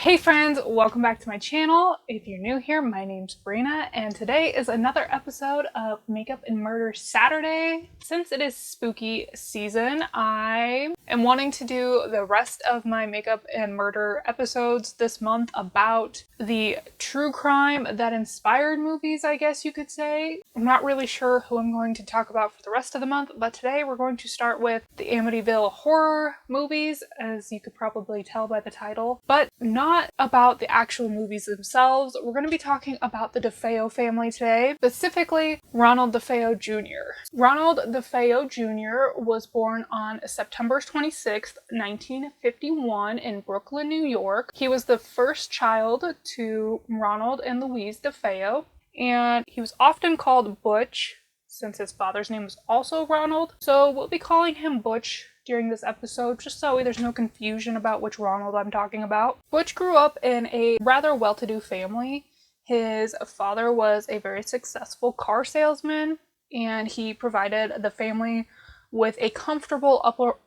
Hey friends, welcome back to my channel. If you're new here, my name's Brina, and today is another episode of Makeup and Murder Saturday. Since it is spooky season, I am wanting to do the rest of my makeup and murder episodes this month about the true crime that inspired movies, I guess you could say. I'm not really sure who I'm going to talk about for the rest of the month, but today we're going to start with the Amityville horror movies, as you could probably tell by the title, but not about the actual movies themselves. We're going to be talking about the DeFeo family today, specifically Ronald DeFeo Jr. Ronald DeFeo Jr. was born on September 26th, 1951 in Brooklyn, New York. He was the first child to Ronald and Louise DeFeo, and he was often called Butch since his father's name was also Ronald. So we'll be calling him Butch during this episode, just so there's no confusion about which Ronald I'm talking about. Butch grew up in a rather well-to-do family. His father was a very successful car salesman, and he provided the family with a comfortable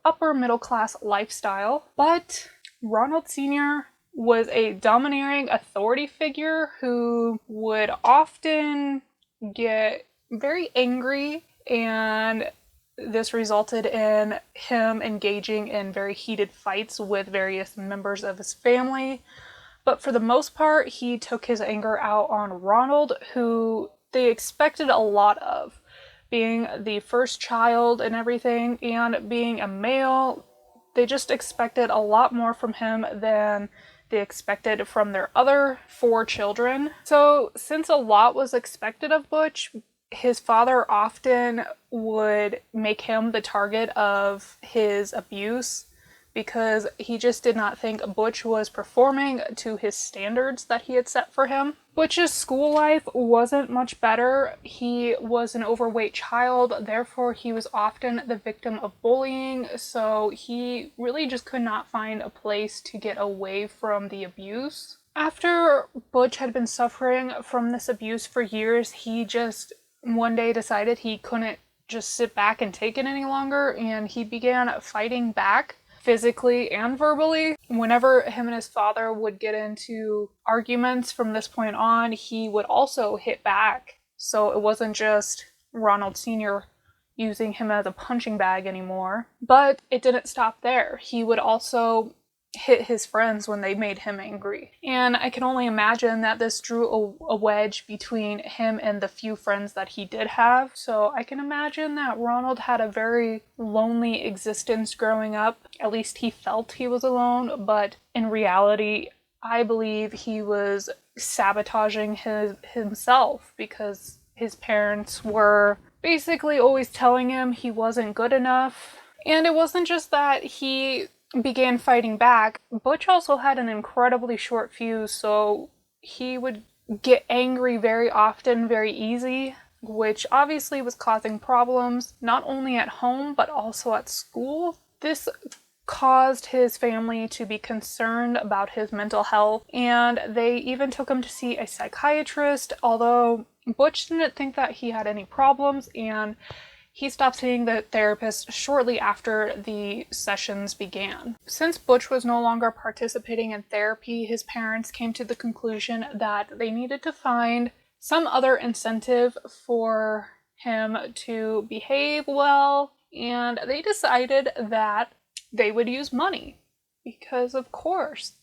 upper middle class lifestyle. But Ronald Sr. was a domineering authority figure who would often get very angry, and this resulted in him engaging in very heated fights with various members of his family. But for the most part, he took his anger out on Ronald, who they expected a lot of. Being the first child and everything, and being a male, they just expected a lot more from him than they expected from their other 4 children. So since a lot was expected of Butch, his father often would make him the target of his abuse because he just did not think Butch was performing to his standards that he had set for him. Butch's school life wasn't much better. He was an overweight child, therefore he was often the victim of bullying, so he really just could not find a place to get away from the abuse. After Butch had been suffering from this abuse for years, he just one day decided he couldn't just sit back and take it any longer, and he began fighting back physically and verbally. Whenever him and his father would get into arguments from this point on, he would also hit back. So it wasn't just Ronald Sr. using him as a punching bag anymore. But it didn't stop there. He would also hit his friends when they made him angry. And I can only imagine that this drew a wedge between him and the few friends that he did have. So I can imagine that Ronald had a very lonely existence growing up. At least he felt he was alone, but in reality, I believe he was sabotaging himself because his parents were basically always telling him he wasn't good enough. And it wasn't just that he began fighting back. Butch also had an incredibly short fuse, so he would get angry very often, very easy, which obviously was causing problems not only at home but also at school. This caused his family to be concerned about his mental health, and they even took him to see a psychiatrist, although Butch didn't think that he had any problems, and he stopped seeing the therapist shortly after the sessions began. Since Butch was no longer participating in therapy, his parents came to the conclusion that they needed to find some other incentive for him to behave well, and they decided that they would use money. Because of course,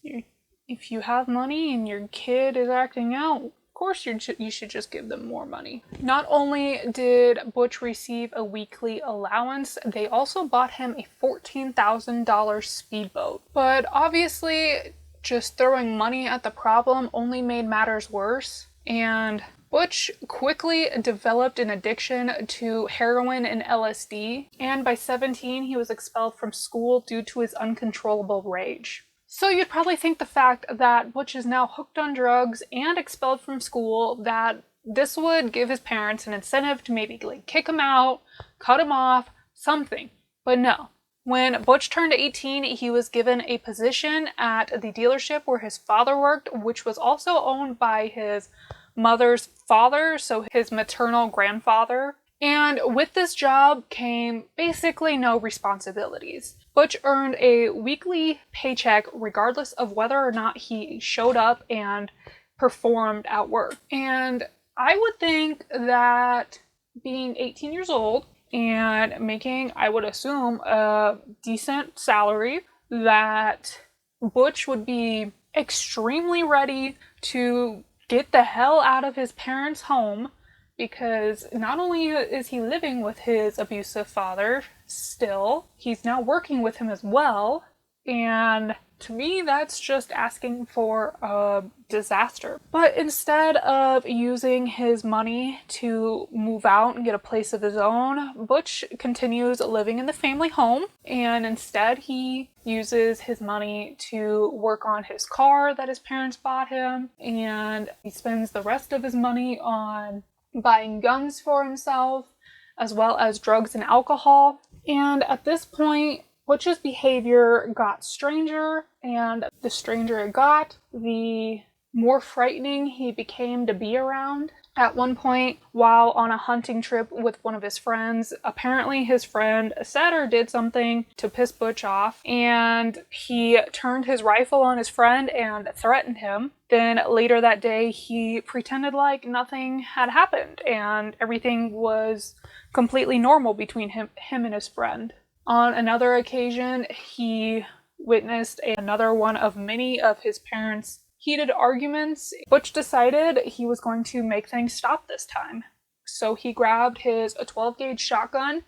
if you have money and your kid is acting out, of course you should just give them more money. Not only did Butch receive a weekly allowance, they also bought him a $14,000 speedboat. But obviously, just throwing money at the problem only made matters worse, and Butch quickly developed an addiction to heroin and LSD, and by 17 he was expelled from school due to his uncontrollable rage. So you'd probably think the fact that Butch is now hooked on drugs and expelled from school, that this would give his parents an incentive to maybe kick him out, cut him off, something. But no. When Butch turned 18, he was given a position at the dealership where his father worked, which was also owned by his mother's father, so his maternal grandfather. And with this job came basically no responsibilities. Butch earned a weekly paycheck regardless of whether or not he showed up and performed at work. And I would think that being 18 years old and making, I would assume, a decent salary, that Butch would be extremely ready to get the hell out of his parents' home, because not only is he living with his abusive father still, he's now working with him as well, and to me that's just asking for a disaster. But instead of using his money to move out and get a place of his own, Butch continues living in the family home, and instead he uses his money to work on his car that his parents bought him, and he spends the rest of his money on buying guns for himself, as well as drugs and alcohol. And at this point, Butch's behavior got stranger, and the stranger it got, the more frightening he became to be around. At one point, while on a hunting trip with one of his friends, apparently his friend said or did something to piss Butch off, and he turned his rifle on his friend and threatened him. Then later that day, he pretended like nothing had happened and everything was completely normal between him and his friend. On another occasion, he witnessed another one of many of his parents' heated arguments. Butch decided he was going to make things stop this time. So he grabbed his 12-gauge shotgun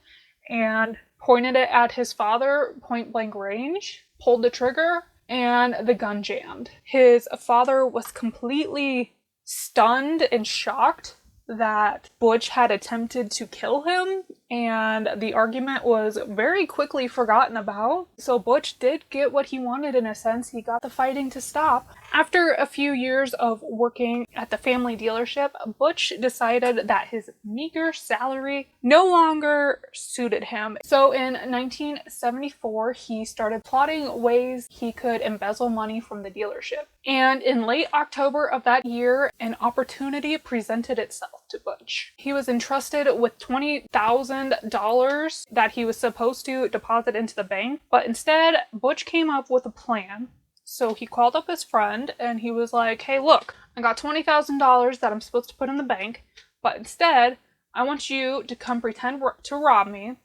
and pointed it at his father, point blank range, pulled the trigger, and the gun jammed. His father was completely stunned and shocked that Butch had attempted to kill him, and the argument was very quickly forgotten about. So Butch did get what he wanted in a sense. He got the fighting to stop. After a few years of working at the family dealership, Butch decided that his meager salary no longer suited him. So in 1974, he started plotting ways he could embezzle money from the dealership. And in late October of that year, an opportunity presented itself to Butch. He was entrusted with $20,000 that he was supposed to deposit into the bank, but instead, Butch came up with a plan. So he called up his friend and he was like, hey, look, I got $20,000 that I'm supposed to put in the bank, but instead, I want you to come pretend to rob me,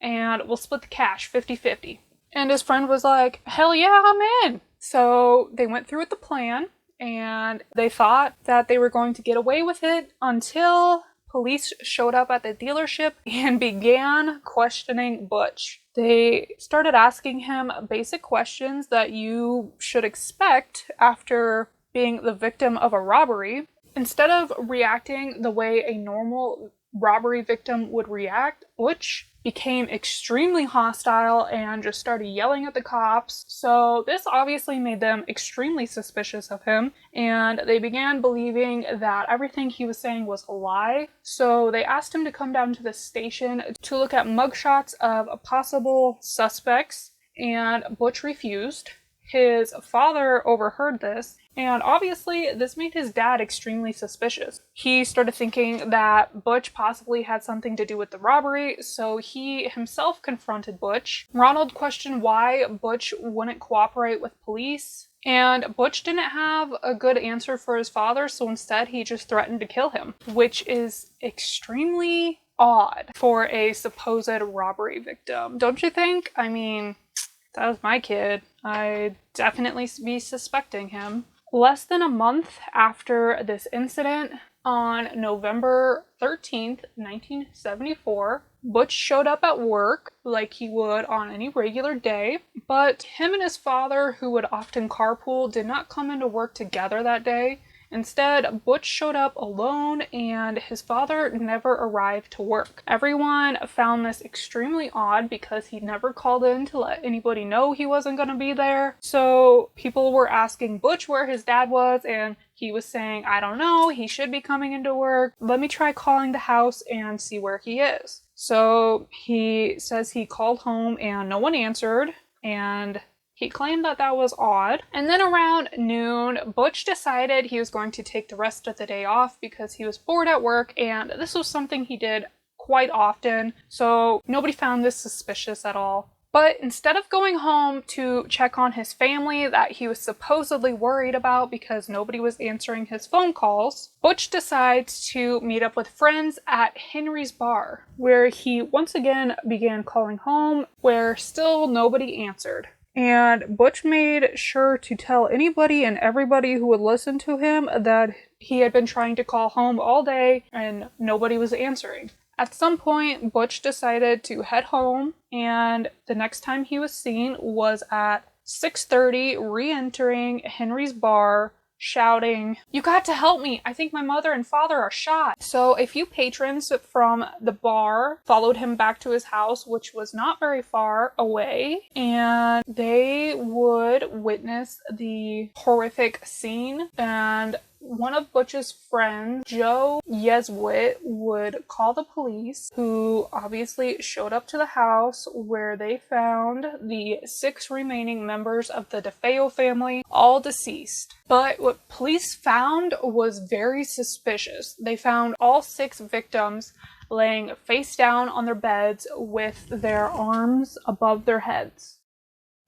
and we'll split the cash 50-50. And his friend was like, hell yeah, I'm in. So they went through with the plan, and they thought that they were going to get away with it until police showed up at the dealership and began questioning Butch. They started asking him basic questions that you should expect after being the victim of a robbery. Instead of reacting the way a normal robbery victim would react, Butch became extremely hostile and just started yelling at the cops. So this obviously made them extremely suspicious of him, and they began believing that everything he was saying was a lie. So they asked him to come down to the station to look at mugshots of possible suspects, and Butch refused. His father overheard this, and obviously this made his dad extremely suspicious. He started thinking that Butch possibly had something to do with the robbery, so he himself confronted Butch. Ronald questioned why Butch wouldn't cooperate with police, and Butch didn't have a good answer for his father, so instead he just threatened to kill him, which is extremely odd for a supposed robbery victim, don't you think? I mean, that was my kid. I'd definitely be suspecting him. Less than a month after this incident, on November 13th, 1974, Butch showed up at work like he would on any regular day, but him and his father, who would often carpool, did not come into work together that day. Instead, Butch showed up alone, and his father never arrived to work. Everyone found this extremely odd because he never called in to let anybody know he wasn't going to be there. So people were asking Butch where his dad was, and he was saying, I don't know, he should be coming into work. Let me try calling the house and see where he is. So he says he called home and no one answered, and he claimed that that was odd. And then around noon, Butch decided he was going to take the rest of the day off because he was bored at work, and this was something he did quite often, so nobody found this suspicious at all. But instead of going home to check on his family that he was supposedly worried about because nobody was answering his phone calls, Butch decides to meet up with friends at Henry's bar, where he once again began calling home, where still nobody answered. And Butch made sure to tell anybody and everybody who would listen to him that he had been trying to call home all day and nobody was answering. At some point, Butch decided to head home, and the next time he was seen was at 6:30, re-entering Henry's bar, shouting, "You got to help me! I think my mother and father are shot!" So a few patrons from the bar followed him back to his house, which was not very far away, and they would witness the horrific scene. And one of Butch's friends, Joe Yeswit, would call the police, who obviously showed up to the house, where they found the 6 remaining members of the DeFeo family, all deceased. But what police found was very suspicious. They found all 6 victims laying face down on their beds with their arms above their heads.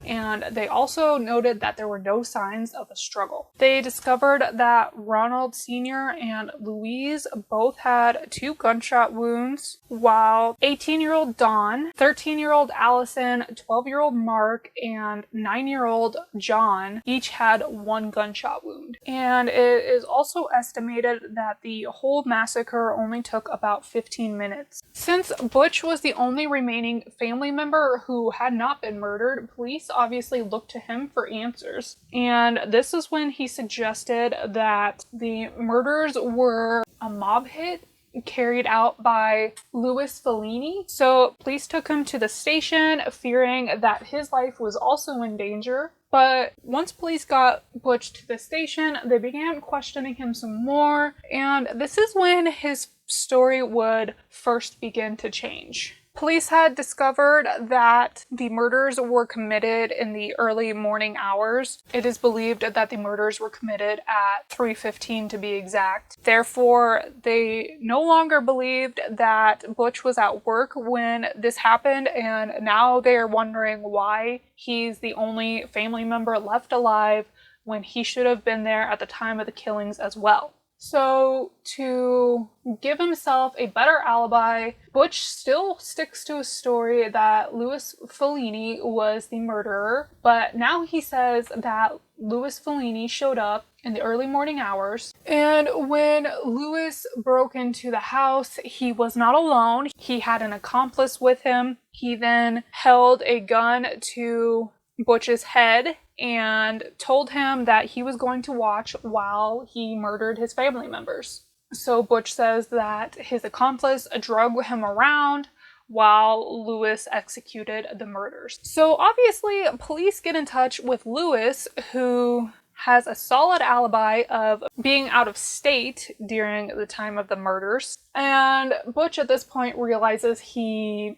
And they also noted that there were no signs of a struggle. They discovered that Ronald Sr. and Louise both had 2 gunshot wounds, while 18-year-old Dawn, 13-year-old Allison, 12-year-old Mark, and 9-year-old John each had 1 gunshot wound. And it is also estimated that the whole massacre only took about 15 minutes. Since Butch was the only remaining family member who had not been murdered, police obviously looked to him for answers. And this is when he suggested that the murders were a mob hit carried out by Louis Fellini. So police took him to the station, fearing that his life was also in danger. But once police got Butch to the station, they began questioning him some more, and this is when his story would first begin to change. Police had discovered that the murders were committed in the early morning hours. It is believed that the murders were committed at 3:15 to be exact. Therefore, they no longer believed that Butch was at work when this happened, and now they are wondering why he's the only family member left alive when he should have been there at the time of the killings as well. So, to give himself a better alibi, Butch still sticks to his story that Louis Fellini was the murderer, but now he says that Louis Fellini showed up in the early morning hours, and when Louis broke into the house, he was not alone. He had an accomplice with him. He then held a gun to Butch's head and told him that he was going to watch while he murdered his family members. So Butch says that his accomplice drug him around while Louis executed the murders. So obviously, police get in touch with Louis, who has a solid alibi of being out of state during the time of the murders. And Butch at this point realizes he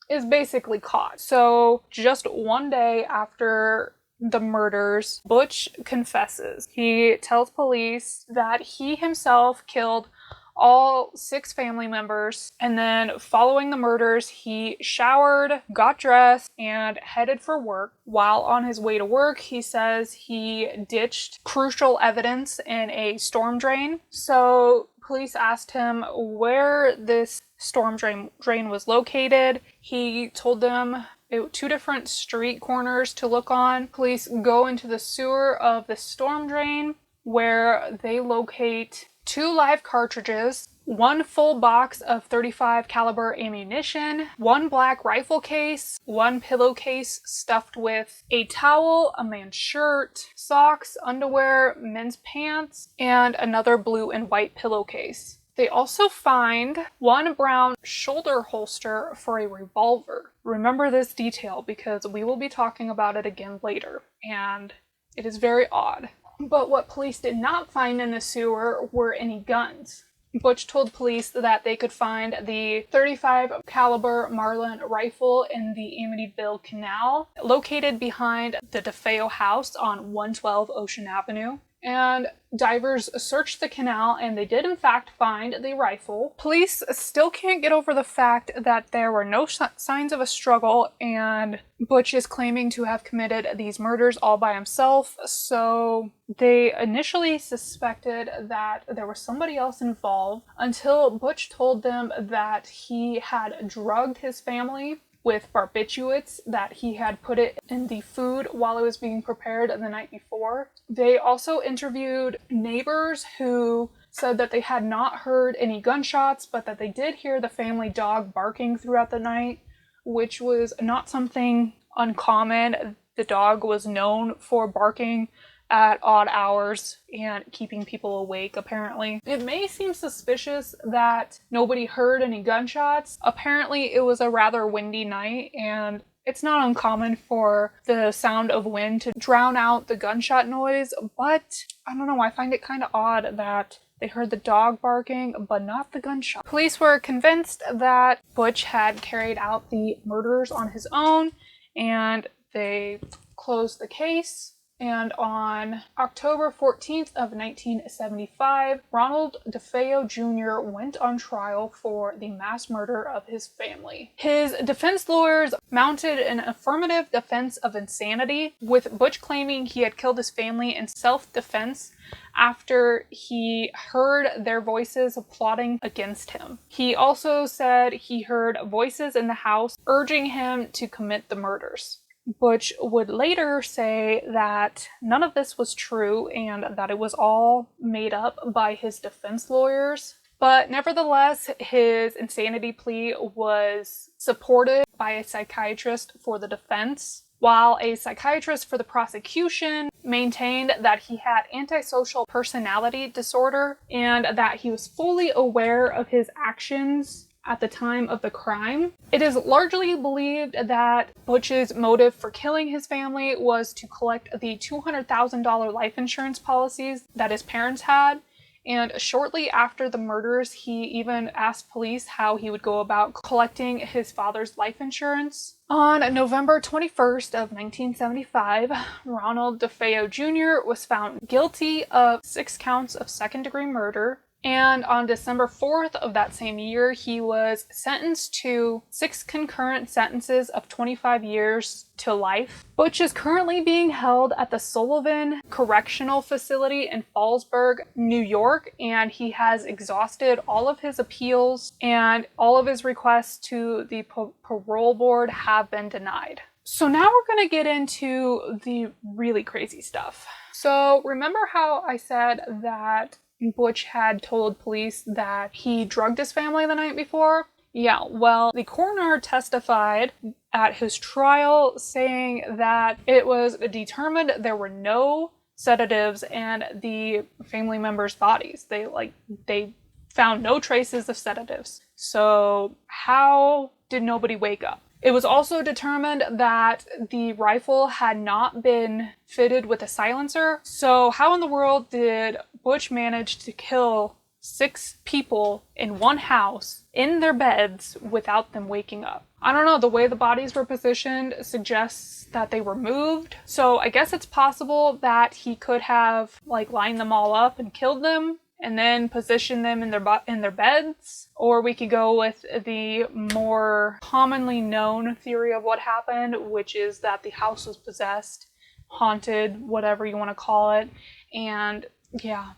is basically caught. So just one day after the murders, Butch confesses. He tells police that he himself killed all 6 family members, and then following the murders, he showered, got dressed, and headed for work. While on his way to work, he says he ditched crucial evidence in a storm drain. So police asked him where this storm drain was located. He told them 2 different street corners to look on. Police go into the sewer of the storm drain, where they locate 2 live cartridges, 1 full box of .35 caliber ammunition, 1 black rifle case, 1 pillowcase stuffed with a towel, a man's shirt, socks, underwear, men's pants, and another blue and white pillowcase. They also find 1 brown shoulder holster for a revolver. Remember this detail because we will be talking about it again later, and it is very odd. But what police did not find in the sewer were any guns. Butch told police that they could find the .35 caliber Marlin rifle in the Amityville Canal, located behind the DeFeo house on 112 Ocean Avenue. and divers searched the canal and they did in fact find the rifle. Police still can't get over the fact that there were no signs of a struggle, and Butch is claiming to have committed these murders all by himself, so they initially suspected that there was somebody else involved until Butch told them that he had drugged his family with barbiturates, that he had put it in the food while it was being prepared the night before. They also interviewed neighbors who said that they had not heard any gunshots, but that they did hear the family dog barking throughout the night, which was not something uncommon. The dog was known for barking at odd hours and keeping people awake, apparently. It may seem suspicious that nobody heard any gunshots. Apparently, it was a rather windy night, and it's not uncommon for the sound of wind to drown out the gunshot noise, but I don't know, I find it kind of odd that they heard the dog barking, but not the gunshot. Police were convinced that Butch had carried out the murders on his own, and they closed the case. And on October 14th of 1975, Ronald DeFeo Jr. went on trial for the mass murder of his family. His defense lawyers mounted an affirmative defense of insanity, with Butch claiming he had killed his family in self-defense after he heard their voices plotting against him. He also said he heard voices in the house urging him to commit the murders. Butch would later say that none of this was true and that it was all made up by his defense lawyers. But nevertheless, his insanity plea was supported by a psychiatrist for the defense, while a psychiatrist for the prosecution maintained that he had antisocial personality disorder and that he was fully aware of his actions at the time of the crime. It is largely believed that Butch's motive for killing his family was to collect the $200,000 life insurance policies that his parents had, and shortly after the murders, he even asked police how he would go about collecting his father's life insurance. On November 21st of 1975, Ronald DeFeo Jr. was found guilty of 6 counts of second-degree murder, and on December 4th of that same year, he was sentenced to 6 concurrent sentences of 25 years to life. Butch is currently being held at the Sullivan Correctional Facility in Fallsburg, New York, and he has exhausted all of his appeals, and all of his requests to the parole board have been denied. So now we're going to get into the really crazy stuff. So remember how I said that Butch had told police that he drugged his family the night before? Yeah, well, the coroner testified at his trial saying that it was determined there were no sedatives in the family members' bodies. They found no traces of sedatives. So how did nobody wake up? It was also determined that the rifle had not been fitted with a silencer. So how in the world did Butch manage to kill 6 people in one house in their beds without them waking up? I don't know, the way the bodies were positioned suggests that they were moved. So I guess it's possible that he could have lined them all up and killed them and then position them in their beds. Or we could go with the more commonly known theory of what happened, which is that the house was possessed, haunted, whatever you want to call it. And yeah,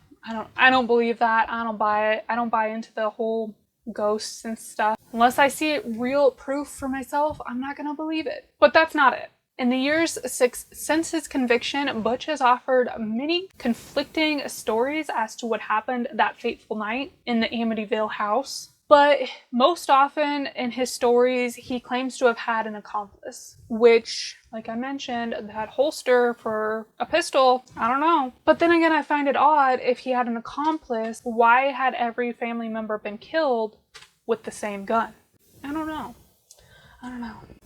I don't believe that. I don't buy it. I don't buy into the whole ghosts and stuff. Unless I see real proof for myself, I'm not gonna believe it. But that's not it. In the years since his conviction, Butch has offered many conflicting stories as to what happened that fateful night in the Amityville house. But most often in his stories, he claims to have had an accomplice, which, like I mentioned, that holster for a pistol, I don't know. But then again, I find it odd, if he had an accomplice, why had every family member been killed with the same gun? I don't know.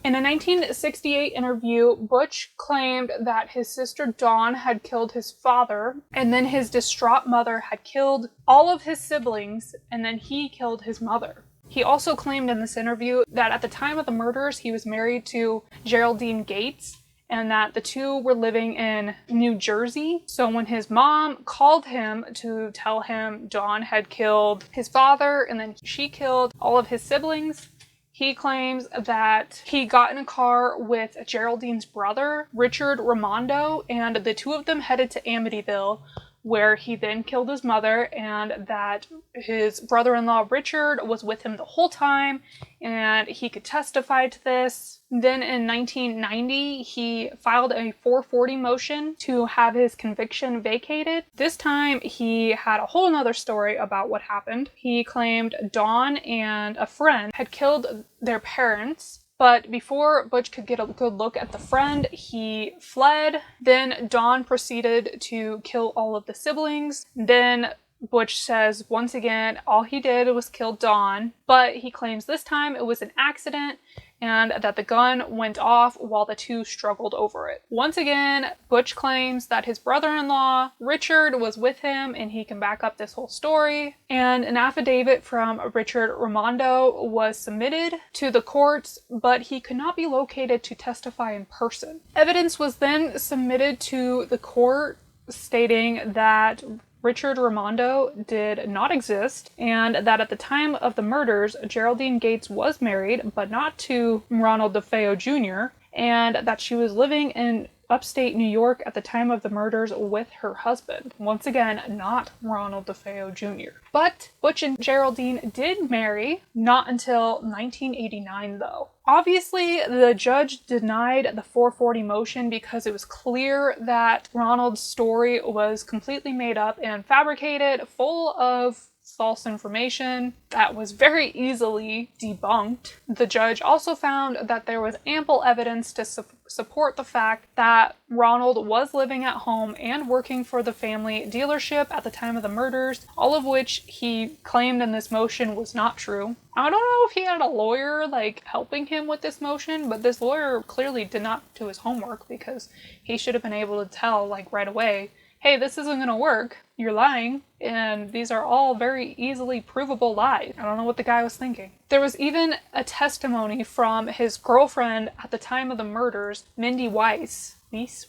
In a 1968 interview, Butch claimed that his sister Dawn had killed his father, and then his distraught mother had killed all of his siblings, and then he killed his mother. He also claimed in this interview that at the time of the murders, he was married to Geraldine Gates, and that the two were living in New Jersey. So when his mom called him to tell him Dawn had killed his father and then she killed all of his siblings, he claims that he got in a car with Geraldine's brother, Richard Raimondo, and the two of them headed to Amityville, where he then killed his mother, and that his brother-in-law Richard was with him the whole time, and he could testify to this. Then in 1990, he filed a 440 motion to have his conviction vacated. This time, he had a whole nother story about what happened. He claimed Dawn and a friend had killed their parents, but before Butch could get a good look at the friend, he fled. Then Dawn proceeded to kill all of the siblings. Then Butch says, once again, all he did was kill Dawn, but he claims this time it was an accident and that the gun went off while the two struggled over it. Once again, Butch claims that his brother-in-law, Richard, was with him and he can back up this whole story. And an affidavit from Richard Raimondo was submitted to the courts, but he could not be located to testify in person. Evidence was then submitted to the court stating that Richard Raimondo did not exist, and that at the time of the murders, Geraldine Gates was married, but not to Ronald DeFeo Jr., and that she was living in upstate New York at the time of the murders with her husband. Once again, not Ronald DeFeo Jr. But Butch and Geraldine did marry, not until 1989 though. Obviously, the judge denied the 440 motion because it was clear that Ronald's story was completely made up and fabricated, full of false information that was very easily debunked. The judge also found that there was ample evidence to support the fact that Ronald was living at home and working for the family dealership at the time of the murders, all of which he claimed in this motion was not true. I don't know if he had a lawyer helping him with this motion, but this lawyer clearly did not do his homework because he should have been able to tell right away, hey, this isn't going to work. You're lying, and these are all very easily provable lies. I don't know what the guy was thinking. There was even a testimony from his girlfriend at the time of the murders, Mindy Weiss.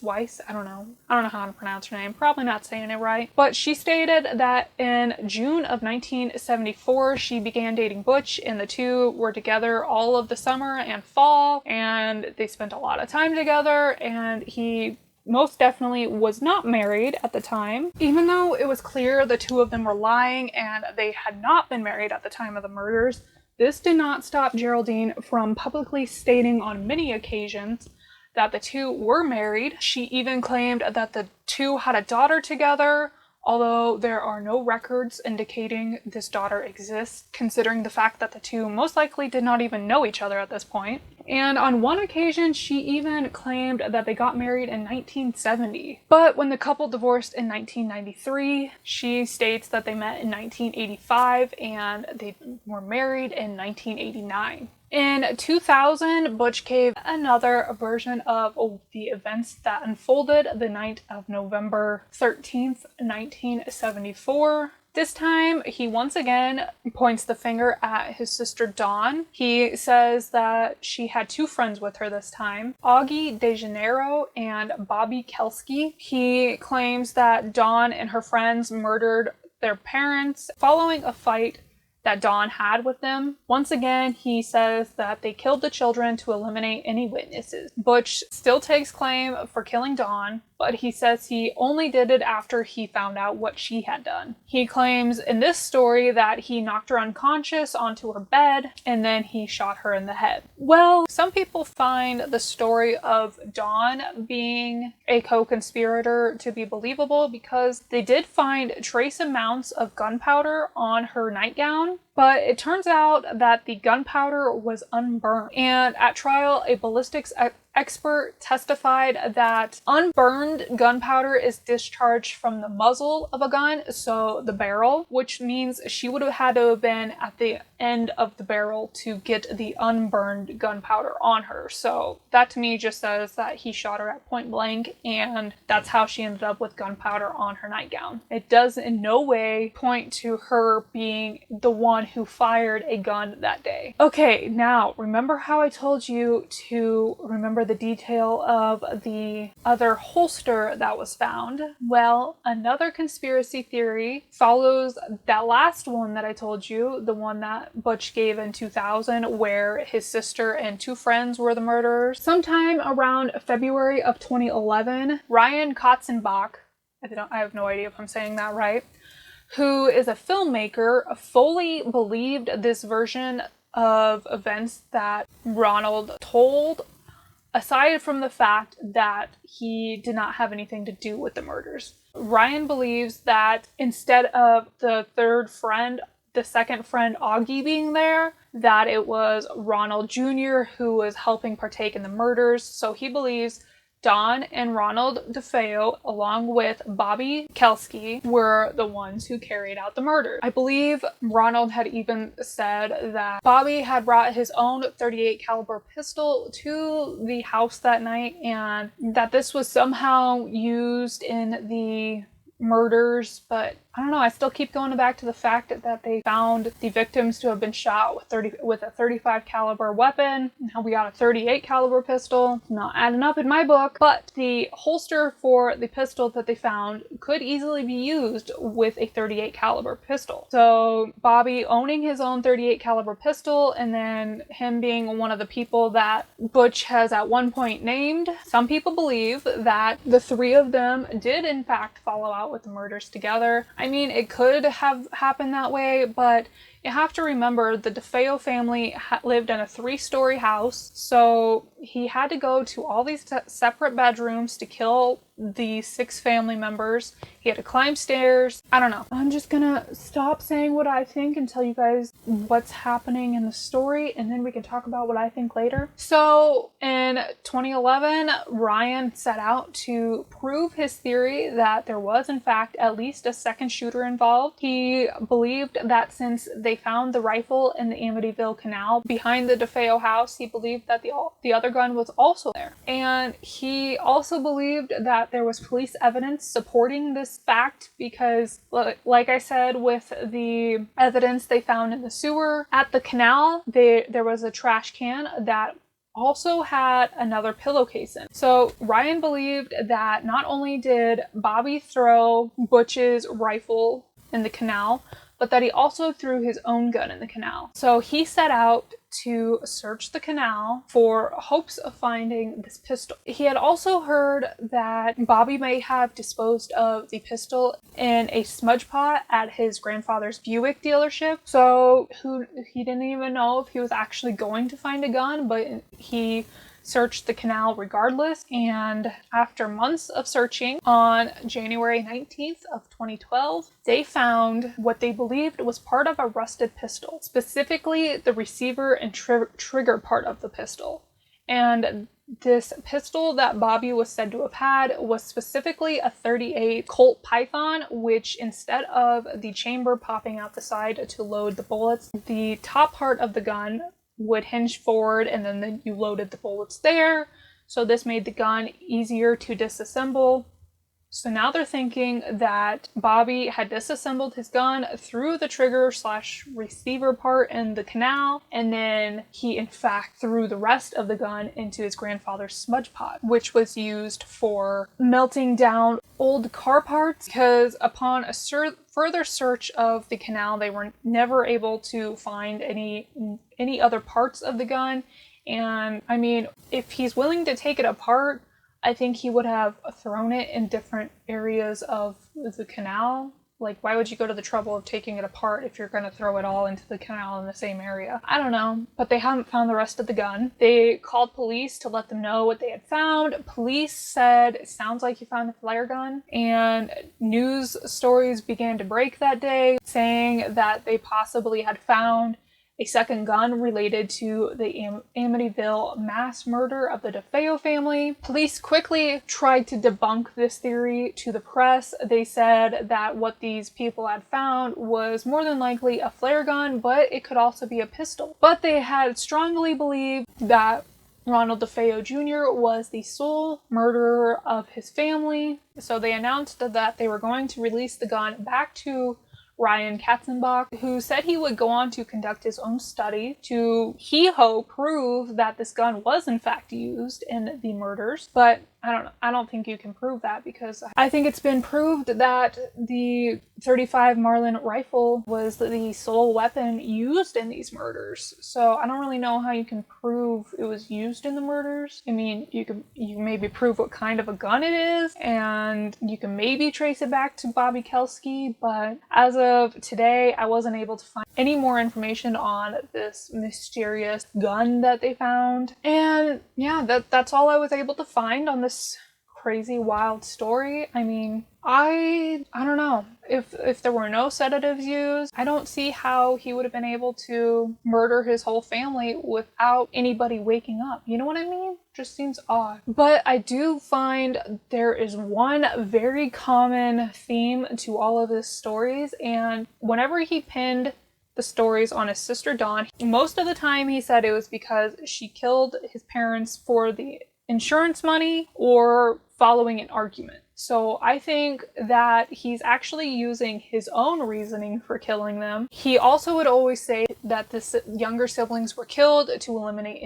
Weiss? I don't know how to pronounce her name. Probably not saying it right. But she stated that in June of 1974, she began dating Butch, and the two were together all of the summer and fall, and they spent a lot of time together, and he most definitely was not married at the time. Even though it was clear the two of them were lying and they had not been married at the time of the murders, this did not stop Geraldine from publicly stating on many occasions that the two were married. She even claimed that the two had a daughter together, although there are no records indicating this daughter exists, considering the fact that the two most likely did not even know each other at this point. And on one occasion, she even claimed that they got married in 1970. But when the couple divorced in 1993, she states that they met in 1985 and they were married in 1989. In 2000, Butch gave another version of the events that unfolded the night of November 13th, 1974. This time, he once again points the finger at his sister Dawn. He says that she had two friends with her this time, Augie DeGeneiro and Bobby Kelsky. He claims that Dawn and her friends murdered their parents following a fight that Dawn had with them. Once again, he says that they killed the children to eliminate any witnesses. Butch still takes claim for killing Dawn, but he says he only did it after he found out what she had done. He claims in this story that he knocked her unconscious onto her bed and then he shot her in the head. Well, some people find the story of Dawn being a co-conspirator to be believable because they did find trace amounts of gunpowder on her nightgown, but it turns out that the gunpowder was unburned. And at trial, a ballistics expert testified that unburned gunpowder is discharged from the muzzle of a gun, so the barrel, which means she would have had to have been at the end of the barrel to get the unburned gunpowder on her. So that to me just says that he shot her at point blank, and that's how she ended up with gunpowder on her nightgown. It does in no way point to her being the one who fired a gun that day. Okay, now remember how I told you to remember over the detail of the other holster that was found. Well, another conspiracy theory follows that last one that I told you, the one that Butch gave in 2000, where his sister and two friends were the murderers. Sometime around February of 2011, Ryan Katzenbach, I have no idea if I'm saying that right, who is a filmmaker, fully believed this version of events that Ronald told, aside from the fact that he did not have anything to do with the murders. Ryan believes that instead of the third friend, the second friend Augie being there, that it was Ronald Jr. who was helping partake in the murders. So he believes Don and Ronald DeFeo, along with Bobby Kelsky, were the ones who carried out the murder. I believe Ronald had even said that Bobby had brought his own .38 caliber pistol to the house that night, and that this was somehow used in the murders, but I don't know, I still keep going back to the fact that they found the victims to have been shot with a .35 caliber weapon. Now we got a .38 caliber pistol. Not adding up in my book, but the holster for the pistol that they found could easily be used with a .38 caliber pistol. So Bobby owning his own .38 caliber pistol, and then him being one of the people that Butch has at one point named. Some people believe that the three of them did in fact follow out with the murders together. I mean, it could have happened that way, but you have to remember the DeFeo family lived in a 3-story house, so he had to go to all these separate bedrooms to kill the 6 family members. He had to climb stairs. I don't know. I'm just gonna stop saying what I think and tell you guys what's happening in the story, and then we can talk about what I think later. So in 2011, Ryan set out to prove his theory that there was in fact at least a second shooter involved. He believed that since they found the rifle in the Amityville canal behind the DeFeo house, he believed that the other gun was also there. And he also believed that there was police evidence supporting this fact because, like I said, with the evidence they found in the sewer at the canal, there was a trash can that also had another pillowcase in. So Ryan believed that not only did Bobby throw Butch's rifle in the canal, but that he also threw his own gun in the canal. So he set out to search the canal for hopes of finding this pistol. He had also heard that Bobby may have disposed of the pistol in a smudge pot at his grandfather's Buick dealership. So he didn't even know if he was actually going to find a gun, but he searched the canal regardless, and after months of searching, on January 19th of 2012, they found what they believed was part of a rusted pistol, specifically the receiver and trigger part of the pistol. And this pistol that Bobby was said to have had was specifically a .38 Colt Python, which instead of the chamber popping out the side to load the bullets, the top part of the gun would hinge forward, and then you loaded the bullets there. So this made the gun easier to disassemble. So now they're thinking that Bobby had disassembled his gun through the trigger/receiver part in the canal, and then he in fact threw the rest of the gun into his grandfather's smudge pot, which was used for melting down old car parts, because upon a further search of the canal, they were never able to find any other parts of the gun. And I mean, if he's willing to take it apart, I think he would have thrown it in different areas of the canal. Like, why would you go to the trouble of taking it apart if you're going to throw it all into the canal in the same area? I don't know, but they haven't found the rest of the gun. They called police to let them know what they had found. Police said, it sounds like you found the flare gun, and news stories began to break that day saying that they possibly had found a second gun related to the Amityville mass murder of the DeFeo family. Police quickly tried to debunk this theory to the press. They said that what these people had found was more than likely a flare gun, but it could also be a pistol. But they had strongly believed that Ronald DeFeo Jr. was the sole murderer of his family. So they announced that they were going to release the gun back to Ryan Katzenbach, who said he would go on to conduct his own study to, he hoped, prove that this gun was in fact used in the murders. But I don't know. I don't think you can prove that, because I think it's been proved that the .35 Marlin rifle was the sole weapon used in these murders. So I don't really know how you can prove it was used in the murders. I mean, you can maybe prove what kind of a gun it is, and you can maybe trace it back to Bobby Kelsky, but as of today, I wasn't able to find any more information on this mysterious gun that they found. And yeah, that's all I was able to find on this crazy wild story. I mean, I don't know. If there were no sedatives used, I don't see how he would have been able to murder his whole family without anybody waking up. You know what I mean? Just seems odd. But I do find there is one very common theme to all of his stories, and whenever he pinned the stories on his sister Dawn, most of the time he said it was because she killed his parents for the insurance money or following an argument. So I think that he's actually using his own reasoning for killing them. He also would always say that the younger siblings were killed to eliminate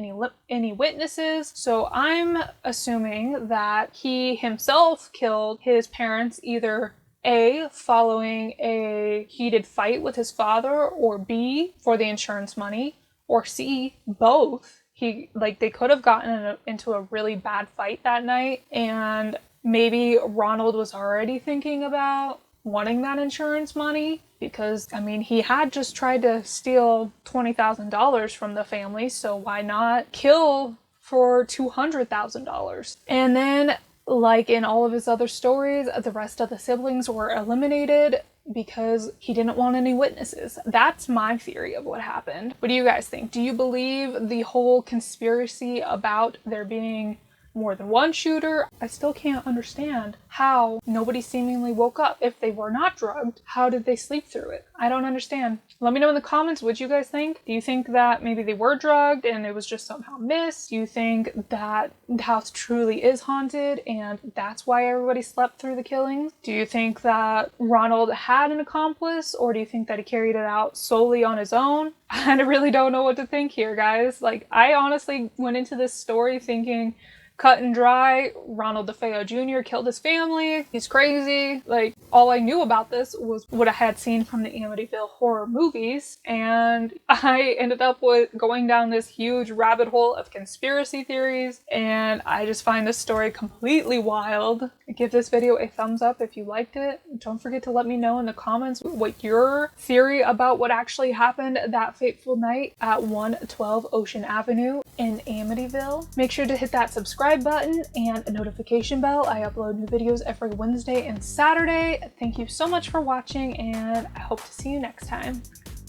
any witnesses. So I'm assuming that he himself killed his parents either A, following a heated fight with his father, or B, for the insurance money, or C, both. They could have gotten into a really bad fight that night, and maybe Ronald was already thinking about wanting that insurance money, because, I mean, he had just tried to steal $20,000 from the family, so why not kill for $200,000? And then, like in all of his other stories, the rest of the siblings were eliminated because he didn't want any witnesses. That's my theory of what happened. What do you guys think? Do you believe the whole conspiracy about there being more than one shooter? I still can't understand how nobody seemingly woke up. If they were not drugged, how did they sleep through it? I don't understand. Let me know in the comments what you guys think. Do you think that maybe they were drugged and it was just somehow missed? Do you think that the house truly is haunted and that's why everybody slept through the killings? Do you think that Ronald had an accomplice, or do you think that he carried it out solely on his own? I really don't know what to think here, guys. Like, I honestly went into this story thinking, cut and dry, Ronald DeFeo Jr. killed his family, he's crazy. Like, all I knew about this was what I had seen from the Amityville horror movies, and I ended up with going down this huge rabbit hole of conspiracy theories, and I just find this story completely wild. Give this video a thumbs up if you liked it. Don't forget to let me know in the comments what your theory about what actually happened that fateful night at 112 Ocean Avenue in Amityville. Make sure to hit that subscribe button and a notification bell. I upload new videos every Wednesday and Saturday. Thank you so much for watching, and I hope to see you next time.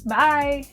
Bye!